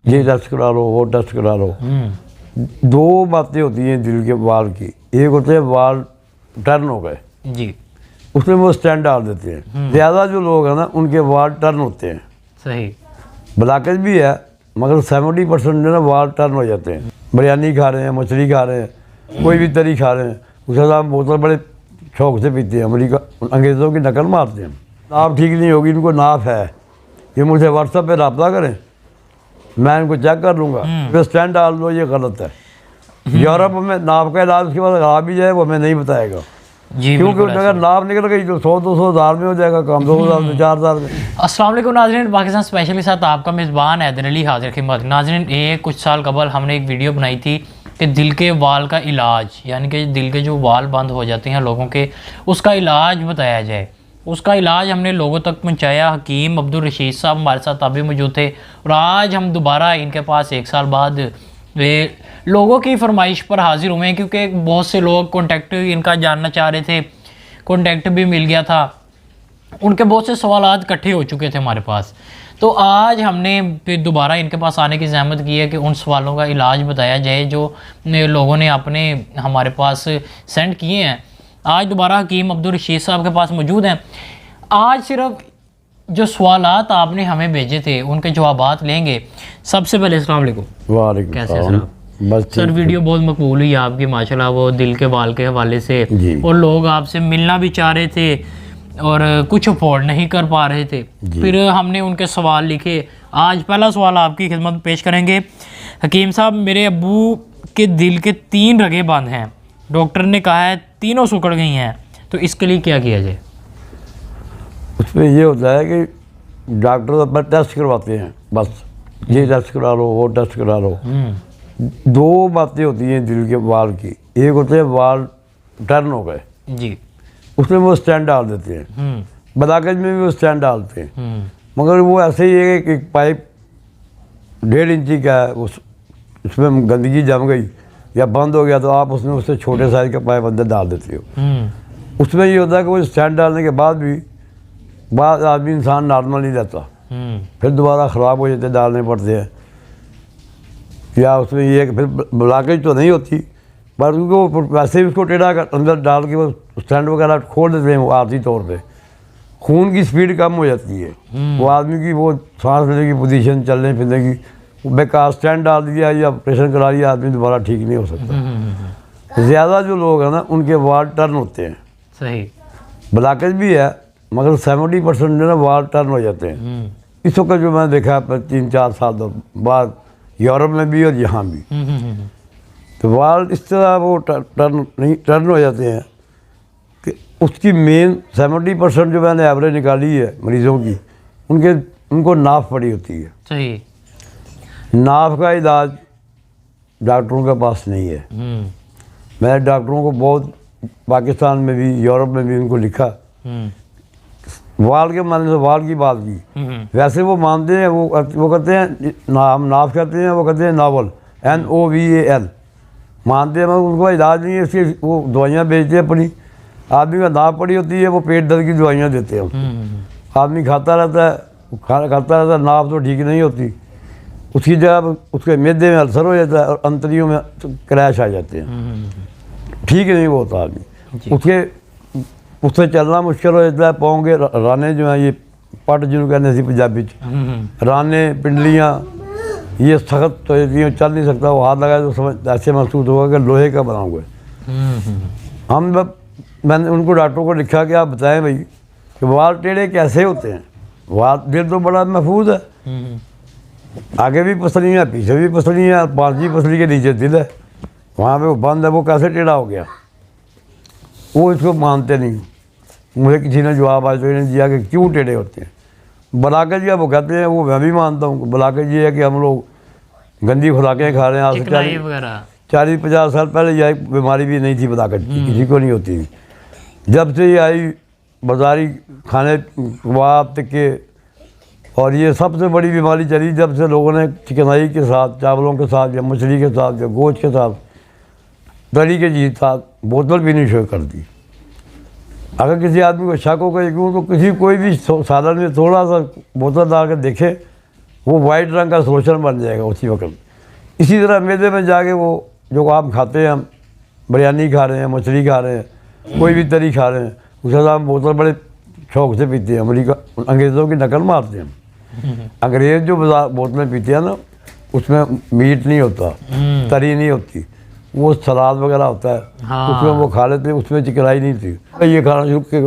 ये टेस्ट करा लो, वो टेस्ट करा लो। दो बातें होती हैं दिल के वाल की, एक होते हैं वाल टर्न हो गए जी, उसमें वो स्टैंड डाल देते हैं। ज़्यादा जो लोग हैं ना उनके वाल टर्न होते हैं। सही। ब्लॉकेज भी है मगर 70% जो ना वाल टर्न हो जाते हैं। बिरयानी खा रहे हैं, मछली खा रहे हैं, कोई भी तरी खा रहे हैं, उसके साथ बोतल बड़े शौक से पीते हैं, अमरीका अंग्रेज़ों की नकल मारते हैं। नाप ठीक नहीं होगी, इनको नाप है, ये मुझे व्हाट्सएप पे रब्ता करें, मैं इनको चेक कर लूँगा। फिर स्टैंड डाल दो, ये गलत है। यूरोप में नाप का इलाज उसके बाद आ भी जाए वो हमें नहीं बताएगा जी, क्योंकि अगर नाप निकल गई तो 100-200 हज़ार में हो जाएगा काम, 2,000 में, 4,000 में। अस्सलाम वालेकुम नाज़रीन, पाकिस्तान स्पेशल के साथ आपका मेज़बान हैदर अली हाजिर खिदमत। नाज़रीन, ये कुछ साल कबल हमने एक वीडियो बनाई थी कि दिल के वाल का इलाज, यानी कि दिल के जो वाल बंद हो जाते हैं लोगों के, उसका इलाज बताया जाए। उसका इलाज हमने लोगों तक पहुँचाया। हकीम अब्दुल रशीद साहब हमारे साथ अभी मौजूद थे और आज हम दोबारा इनके पास 1 साल बाद ये लोगों की फरमाइश पर हाजिर हुए हैं, क्योंकि बहुत से लोग कॉन्टैक्ट इनका जानना चाह रहे थे, कॉन्टैक्ट भी मिल गया था, उनके बहुत से सवालात इकट्ठे हो चुके थे हमारे पास। तो आज हमने फिर दोबारा इनके पास आने की ज़हमत की है कि उन सवालों का इलाज बताया जाए जो लोगों ने अपने हमारे पास सेंड किए हैं। आज दोबारा हकीम अब्दुल रशीद साहब के पास मौजूद हैं। आज सिर्फ जो सवालात आपने हमें भेजे थे उनके जवाबात लेंगे। सबसे पहले अस्सलाम वालेकुम। वालेकुम कैसे सलाम। सर? बस सर, वीडियो बहुत मकबूल हुई आपकी माशाल्लाह, वो दिल के वाल के हवाले से, और लोग आपसे मिलना भी चाह रहे थे और कुछ अफोर्ड नहीं कर पा रहे थे। फिर हमने उनके सवाल लिखे। आज पहला सवाल आपकी खिदमत में पेश करेंगे। हकीम साहब, मेरे अब्बू के दिल के 3 रगें बंद हैं, डॉक्टर ने कहा है तीनों सुकड़ गई हैं, तो इसके लिए क्या किया जाए? उसमें ये होता है कि डॉक्टर अपना टेस्ट करवाते हैं, बस ये टेस्ट करा लो, वो टेस्ट करा लो। दो बातें होती हैं दिल के वाल की, एक होते हैं वाल टर्न हो गए जी, उसमें वो स्टैंड डाल देते हैं। ब्लॉकेज में भी वो स्टैंड डालते हैं, मगर वो ऐसे ही है कि एक पाइप 1.5 इंची का है, उसमें गंदगी जम गई या बंद हो गया तो आप उसमें उससे छोटे साइज का पाइप अंदर डाल देते हो। उसमें ये होता है कि वो स्टैंड डालने के बाद भी बाद आदमी इंसान नॉर्मल नहीं रहता, फिर दोबारा ख़राब हो जाते, डालने पड़ते हैं। या उसमें ये है कि फिर ब्लॉकेज तो नहीं होती, पर उनको वैसे ही उसको टेढ़ा कर अंदर डाल के वो स्टैंड वगैरह खोल देते हैं। वो आर्थिक तौर पे खून की स्पीड कम हो जाती है, वो आदमी की वो सांस लेने की पोजीशन, चलने फिरने की, बेकार स्टैंड डाल दिया या ऑपरेशन करा दिया, आदमी दोबारा ठीक नहीं हो सकता। ज़्यादा जो लोग हैं ना उनके वाल टर्न होते हैं। सही। ब्लॉकेज भी है मगर 70% जो ना वाल टर्न हो जाते हैं। इस वक्त जो मैंने देखा है 3-4 साल बाद यूरोप में भी और यहाँ भी, तो वाल इस तरह वो टर्न हो जाते हैं कि उसकी मेन 70% जो मैंने एवरेज निकाली है मरीज़ों की, उनको नाफ पड़ी होती है। सही। नाफ का इलाज डॉक्टरों के पास नहीं है। मैंने डॉक्टरों को बहुत पाकिस्तान में भी यूरोप में भी उनको लिखा, वाल के मानने से वाल की बात की। वैसे वो मानते हैं, वो कहते हैं हम नाफ कहते हैं, वो कहते हैं नावल, NOVAL मानते हैं, मगर उनको इलाज नहीं है। इसके वो दवाइयाँ बेचते हैं अपनी, आदमी का नाफ पड़ी होती है, वो पेट दर्द की दवाइयाँ देते हैं। आदमी खाता रहता है, खाना खाता रहता है, नाफ तो ठीक नहीं होती, उसकी जगह उसके मैदे में अल्सर हो जाता है और अंतरियों में क्रैश आ जाते हैं, ठीक नहीं वो होता आदमी। उससे चलना मुश्किल हो जाता है। पाँव के राने जो हैं, ये पट जिनको कहने से पंजाबी राने पिंडलियाँ, ये सख्त हो जाती हैं, चल नहीं सकता। वो हाथ लगाए तो समझ ऐसे महसूस होगा कि लोहे का बना हुआ है। मैंने उनको डॉक्टरों को लिखा कि आप बताएं भाई कि वाल टेढ़े कैसे होते हैं। वाल दिल तो बड़ा महफूज है, आगे भी पसलियाँ, पीछे भी पसलियाँ, 5वीं पसली के नीचे दिल है, वहाँ पे वो बंद है, वो कैसे टेढ़ा हो गया? वो इसको मानते नहीं। मुझे किसी ने जवाब आज तो नहीं दिया कि क्यों टेढ़े होते हैं। ब्लॉकेज का वो कहते हैं, वो मैं भी मानता हूँ। ब्लॉकेज ये है कि हम लोग गंदी खुराकें खा रहे हैं। आज से 40-50 साल पहले यह बीमारी भी नहीं थी ब्लॉकेज की, किसी को नहीं होती थी। जब से ये आई बाजारी खाने, कबाब, टिक्के, और ये सबसे बड़ी बीमारी चली जब से लोगों ने चिकनाई के साथ, चावलों के साथ या मछली के साथ या गोश्त के साथ, तरी के जी साथ बोतल पीनी शुरू कर दी। अगर किसी आदमी को शक हो गया क्यों, तो कोई भी सालन में थोड़ा सा बोतल डाल कर देखे वो वाइट रंग का शोषण बन जाएगा उसी वक्त। इसी तरह मैदे में जाके वो जो आप खाते हैं, हम बिरयानी खा रहे हैं, मछली खा रहे हैं, कोई भी तरी खा रहे हैं, उसके साथ हम बोतल बड़े शौक से पीते हैं। अमेरिका अंग्रेज़ों की नकल मारते हैं। अंग्रेज़ जो बोतलें पीते हैं ना, उसमें मीट नहीं होता, तरी नहीं होती, वो सलाद वगैरह होता है, उसमें वो खा लेते हैं, उसमें चिकनाई नहीं थी। ये खाना शुरू के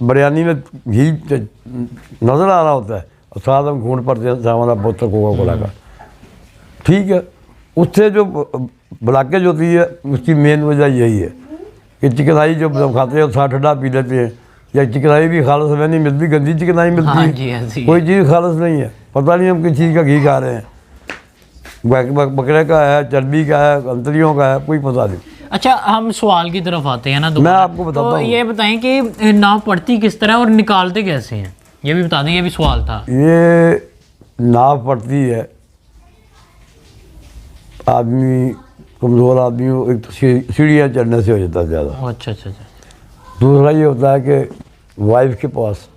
बिरयानी में घी नज़र आ रहा होता है और साथ हम घूंट पड़ते हैं हमारा बोतल कोका कोला का। ठीक है, उससे जो ब्लॉकेज होती है उसकी मेन वजह यही है कि चिकनाई जो हम खाते हैं साथ ठंडा पी लेते हैं, या चिकनाई भी खालस हमें नहीं मिलती, गंदी चिकनाई मिलती है, कोई चीज़ खालस नहीं है। पता नहीं हम किस चीज़ का घी खा रहे हैं, बकरे का है, चर्बी का है, अंतरियों का है, कोई पता नहीं। अच्छा, हम सवाल की तरफ आते हैं ना। मैं आपको बताता हूँ, ये बताएं कि नाव पड़ती किस तरह और निकालते कैसे हैं, ये भी बता दें, ये भी सवाल था। ये नाव पड़ती है, आदमी कमज़ोर आदमी हो, एक तो सीढ़ियाँ चढ़ने से हो जाता है ज़्यादा। अच्छा अच्छा अच्छा। दूसरा ये होता है कि वाइफ के पास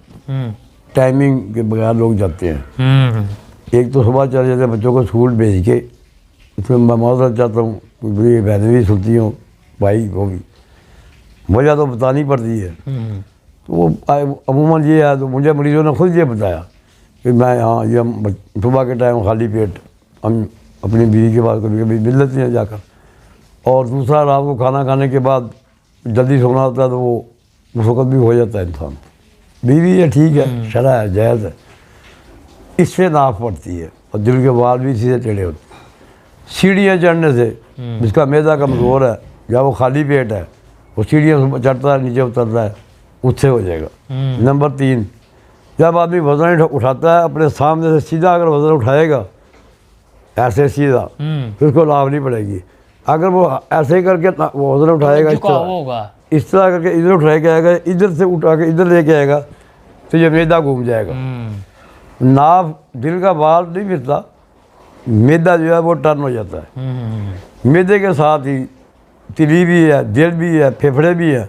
टाइमिंग के बगैर लोग जाते हैं। एक तो सुबह चले जाते हैं बच्चों को स्कूल भेज के, इसमें मैं मौजूद चाहता हूँ, मेरी बहनें भी सुनती हूँ, भाई वो भी, वजह तो बतानी पड़ती है। तो वो अमूमन ये है, तो मुझे मरीजों ने खुद ये बताया कि मैं हाँ ये हम सुबह के टाइम खाली पेट हम अपनी बीवी के पास कभी कभी मिल लेते हैं जाकर। और दूसरा, रात को खाना खाने के बाद जल्दी सोना होता है तो वो उस वक्त भी हो जाता है इंसान। बीवी है, ठीक है, शरा है, जायज़ है, इससे नाफ पड़ती है और दिल के बाल भी सीधे टेढ़े होते हैं। सीढ़ियाँ चढ़ने से जिसका मैदा कमज़ोर है या वो खाली पेट है, वो सीढ़ियाँ चढ़ता है, नीचे उतरता है, उससे हो जाएगा। नंबर 3, जब आदमी वज़न उठाता है अपने सामने से सीधा, अगर वज़न उठाएगा ऐसे सीधा, फिर उसको लाभ नहीं पड़ेगी। अगर वो ऐसे ही करके वो वज़न उठाएगा, इस तरह करके इधर उठाया जाएगा, इधर से उठा के इधर लेके आएगा, तो ये मैदा घूम जाएगा। नाव दिल का बाल नहीं मिलता, मैदा जो है वो टर्न हो जाता है। मैदे के साथ ही तिली भी है, दिल भी है, फेफड़े भी है।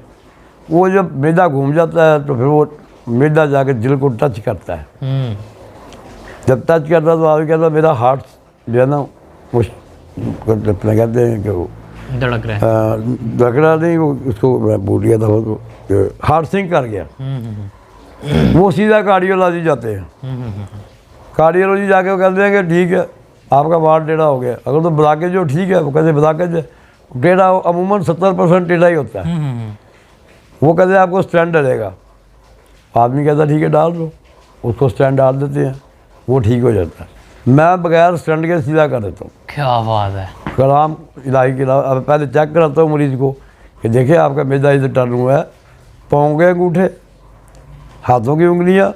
वो जब मैदा घूम जाता है तो फिर वो मैदा जाकर दिल को टच करता है। जब टच करता है तो आगे कहता है मेरा हार्ट जो है ना वो अपना कहते हैं कि वो धड़क रहा नहीं, वो उसको मैं भूल गया था, वो हार्ट सिंक कर गया। वो सीधा कार्डियोलॉजी जाते हैं। कार्डियोलॉजी जाके वो कहते हैं कि ठीक है आपका बाल टेढ़ा हो गया। अगर तो ब्लॉकेज जो ठीक है, वो कहते ब्लॉकेज है, टेढ़ा अमूमन 70% टेढ़ा ही होता है। वो कहते हैं आपको स्टैंड डलेगा। आदमी कहता है ठीक है डाल दो, उसको स्टैंड डाल देते हैं, वो ठीक हो जाता है। मैं बगैर स्टैंड के सीधा कर देता हूँ। क्या बात है। कलाम इलाही के अलावा अब पहले चेक कराता हूँ मरीज़ को कि देखिए आपका मैदा इधर टर्न हुआ है, पाँव के अंगूठे, हाथों की उंगलियां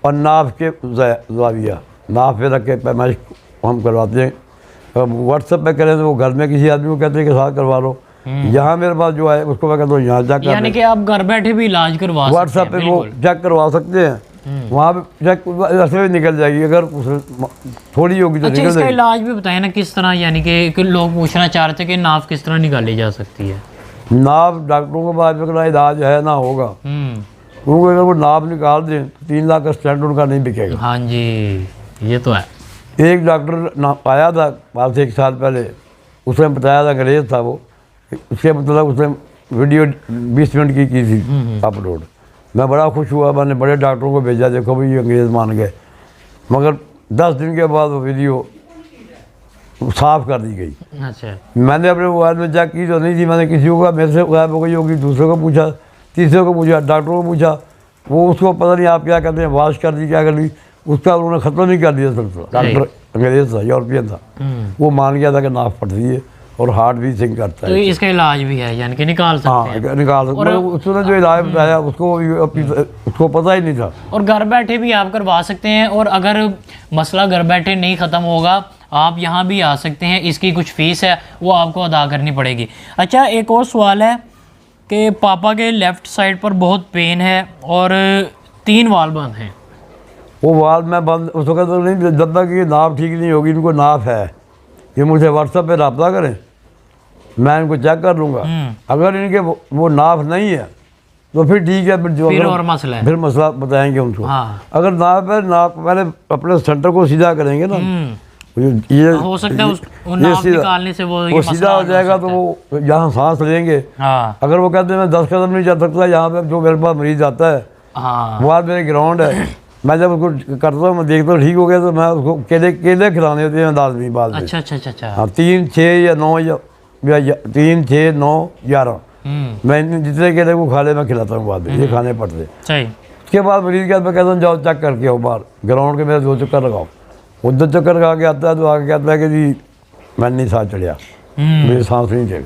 और नाफ के ज़ाविया, नाफ पे रख के पैमाइश हम करवाते हैं। व्हाट्सएप पे करें तो वो घर में किसी आदमी को कहते हैं कि साथ करवा लो। यहाँ मेरे पास जो है उसको मैं कहता हूँ यहाँ चेक कर, यानी कि आप घर बैठे भी इलाज करवा सकते हैं। व्हाट्सएप पे वो चेक करवा सकते हैं, वहाँ पे चेक ऐसे भी निकल जाएगी, अगर थोड़ी होगी तो अच्छा, निकल इसका जाएगी। इलाज भी बताएं ना किस तरह, यानी कि लोग पूछना चाह रहे थे कि नाफ किस तरह निकाली जा सकती है। नाफ डॉक्टरों के पास में इलाज है ना होगा, क्योंकि अगर वो नाप निकाल दें तो 3 लाख का स्टैंड उनका नहीं बिकेगा। हाँ जी, ये तो है। एक डॉक्टर आया था आज से 1 साल पहले, उसने बताया था, अंग्रेज था वो, उसके मतलब उसने वीडियो 20 मिनट की थी अपलोड। मैं बड़ा खुश हुआ, मैंने बड़े डॉक्टरों को भेजा, देखो भाई ये अंग्रेज़ मान गए। मगर 10 दिन के बाद वो वीडियो साफ़ कर दी गई। अच्छा, मैंने अपने मोबाइल में चेक की तो नहीं थी, मैंने किसी को कहा मेरे से गायब हो गई होगी, दूसरे को पूछा, तीसरे को पूछा, डॉक्टरों को पूछा, वो उसको पता नहीं आप क्या कहते हैं, वाश कर दी क्या कर दी, उसका उन्होंने ख़त्म नहीं कर दिया सिलसिला। डॉक्टर अंग्रेज़ था, यूरोपियन था, वो मान गया था कि नाफ पड़ती है और हार्ट भी सिंक करता तो है। इसका इलाज भी है, यानी कि निकाल सकते हैं। हाँ निकाल सकते, उसने जो इलाज बताया उसको पता ही नहीं था। और घर बैठे भी आप करवा सकते हैं, और अगर मसला घर बैठे नहीं ख़त्म होगा आप यहाँ भी आ सकते हैं। इसकी कुछ फ़ीस है वो आपको अदा करनी पड़ेगी। अच्छा, एक और सवाल है कि पापा के लेफ़्ट साइड पर बहुत पेन है और 3 वाल बंद हैं। वो वाल मैं बंद उस वक्त तो नहीं, जब तक ये नाप ठीक नहीं होगी, इनको नाप है, ये मुझे व्हाट्सएप पे रब्ता करें, मैं इनको चेक कर लूँगा। अगर इनके वो नाप नहीं है तो फिर ठीक है, फिर जो फिर अगर- और मसला है। फिर मसला बताएंगे उनको। हाँ। अगर नाप पहले अपने सेंटर को सीधा करेंगे ना, ये हो सकता है वो नाप निकालने से वो ये सीधा हो मसला जाएगा, तो वो जहाँ सांस लेंगे, हाँ अगर वो कहते हैं मैं 10 कदम नहीं चल सकता, यहाँ पे जो मेरे पास मरीज आता है हाँ वो आज मेरे ग्राउंड है, मैं जब उसको करता हूँ, मैं देखता हूँ ठीक हो गया, तो मैं उसको केले खिलाने होते हैं लाजमी बाद में। अच्छा अच्छा अच्छा अच्छा। हाँ 3, 6 या 9 या 3, 6, 9, 11 मैं जितने केले को खा ले मैं खिलाता हूँ बाद में, ये खाने पड़ते। सही। उसके बाद मरीज के मैं कहता हूँ जाओ चेक करके आओ बाहर ग्राउंड के, मेरे 2 चक्कर लगाओ। वो 2 चक्कर लगा के आता है तो आगे कहता है कि जी मैं नहीं सांस चढ़िया, मेरी सांस नहीं चढ़ी,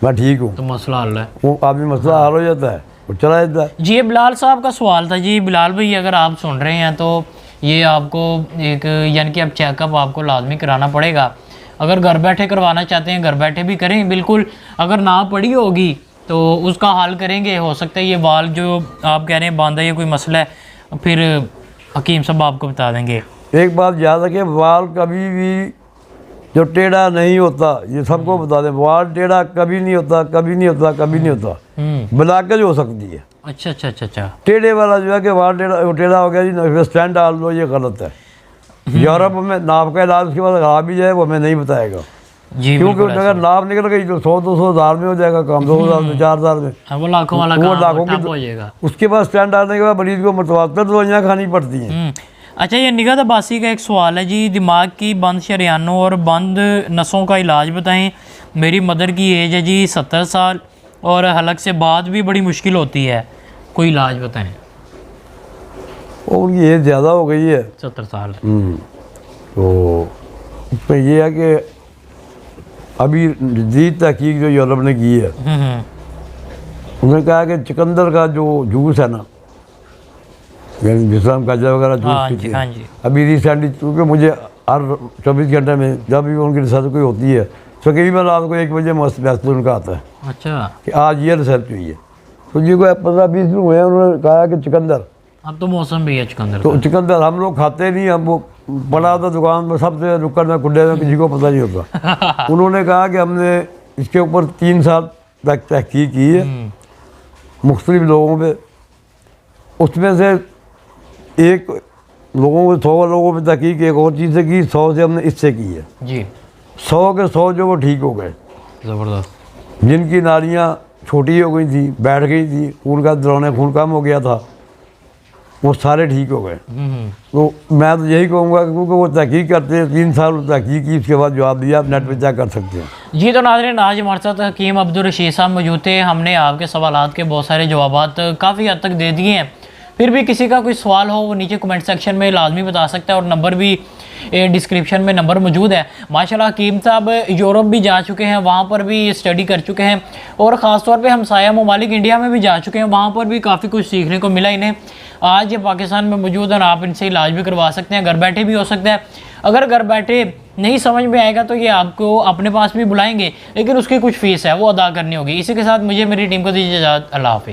मैं ठीक हूँ, तो मसला हल है। वो आदमी मसला हल हो जाता है, वो चला जाता है। जी ये बिलाल साहब का सवाल था। जी बिलाल भाई, अगर आप सुन रहे हैं तो ये आपको एक यानी कि अब चेकअप आपको लाजमी कराना पड़ेगा। अगर घर बैठे करवाना चाहते हैं घर बैठे भी करें, बिल्कुल। अगर ना पड़ी होगी तो उसका हल करेंगे। हो सकता है ये वाल जो आप कह रहे हैं बांधा, ये कोई मसला है, फिर हकीम साहब आपको बता देंगे। एक बात याद रखें, वाल कभी भी जो टेढ़ा नहीं होता, ये सबको बता दें, वाल टेढ़ा कभी नहीं होता, कभी नहीं होता, कभी नहीं होता, ब्लॉकेज हो सकती है। अच्छा अच्छा अच्छा अच्छा। टेढ़े वाला जो है कि वाल टेढ़ा हो गया जी, स्टैंड डाल दो, ये गलत है। यूरोप में नाप का इलाज उसके बाद आ भी जाए वो हमें नहीं बताएगा, जी क्योंकि बिल्कुल अगर नाप निकल गई तो 100-200 हज़ार में हो जाएगा काम, 2,000 में, 4,000 में, हाँ, वो लाखों वाला वो काम लाखों ठप की हो जाएगा। उसके बाद स्टैंड डालने के बाद मरीज को मुतवातर दवाइयाँ खानी पड़ती हैं। अच्छा, ये निगाह अब्बासी का एक सवाल है जी, दिमाग की बंद शरियानों और बंद नसों का इलाज बताएं। मेरी मदर की एज है जी 70 साल और हलक से बात भी बड़ी मुश्किल होती है, कोई इलाज बताएं। और उनकी एज ज़्यादा हो गई है 70 साल। तो उसमें ये है कि अभी जदीद तहकीक जो यूरोप ने की है, उन्होंने कहा कि चुकंदर का जो जूस है ना, यानी जिसम काजा वगैरह हाँ जूस जी पीते हाँ हैं। जी। अभी रिसेंटली क्योंकि मुझे हर 24 घंटे में जब भी उनकी रिसर्च कोई होती है तो करीबन रात को 1 बजे मैसेज उनका आता है अच्छा, कि आज ये रिसर्च हुई है। तो जी को 15-20 दिन हुए हैं, उन्होंने कहा कि चुकंदर, अब तो मौसम भी है चुकंदर तो का। चुकंदर हम लोग खाते नहीं, हम वो पड़ा होता दुकान में सबसे नुक्कड़ में कुड्डे में, किसी को पता नहीं होता। उन्होंने कहा कि हमने इसके ऊपर 3 साल तक तहकीक की है मुख्तलिफ लोगों पे, उसमें से एक लोगों को 100 लोगों पे तहकीक एक और चीज़ से की, 100 से हमने इससे की है। जी 100 के 100 जो वो ठीक हो गए, ज़बरदस्त। जिनकी नालियाँ छोटी हो गई थी, बैठ गई थी, खून का दौरान खून कम हो गया था, वो सारे ठीक हो गए। तो मैं तो यही कहूँगा कि क्योंकि वो तहकीक करते हैं, 3 साल तहकीक की, उसके बाद जवाब दिया, आप नेट पर चेक कर सकते हैं। जी तो नाज़रीन, आज हमारे साथ हकीम अब्दुल रशीद साहब मौजूद थे। हमने आपके सवालात के बहुत सारे जवाबात काफ़ी हद तक दे दिए हैं। फिर भी किसी का कोई सवाल हो वो नीचे कमेंट सेक्शन में लाजमी बता सकता है, और नंबर भी डिस्क्रिप्शन में नंबर मौजूद है। माशाल्लाह हकीम साहब यूरोप भी जा चुके हैं, वहाँ पर भी स्टडी कर चुके हैं, और ख़ास तौर पे हमसाया ममालिक इंडिया में भी जा चुके हैं, वहाँ पर भी काफ़ी कुछ सीखने को मिला इन्हें। आज ये पाकिस्तान में मौजूद हैं, आप इनसे इलाज भी करवा सकते हैं, घर बैठे भी हो सकता है। अगर घर बैठे नहीं समझ में आएगा तो ये आपको अपने पास भी बुलाएंगे, लेकिन उसकी कुछ फ़ीस है वो अदा करनी होगी। इसी के साथ मुझे मेरी टीम को दीजिए इजाज़त। अल्लाह हाफ़िज़।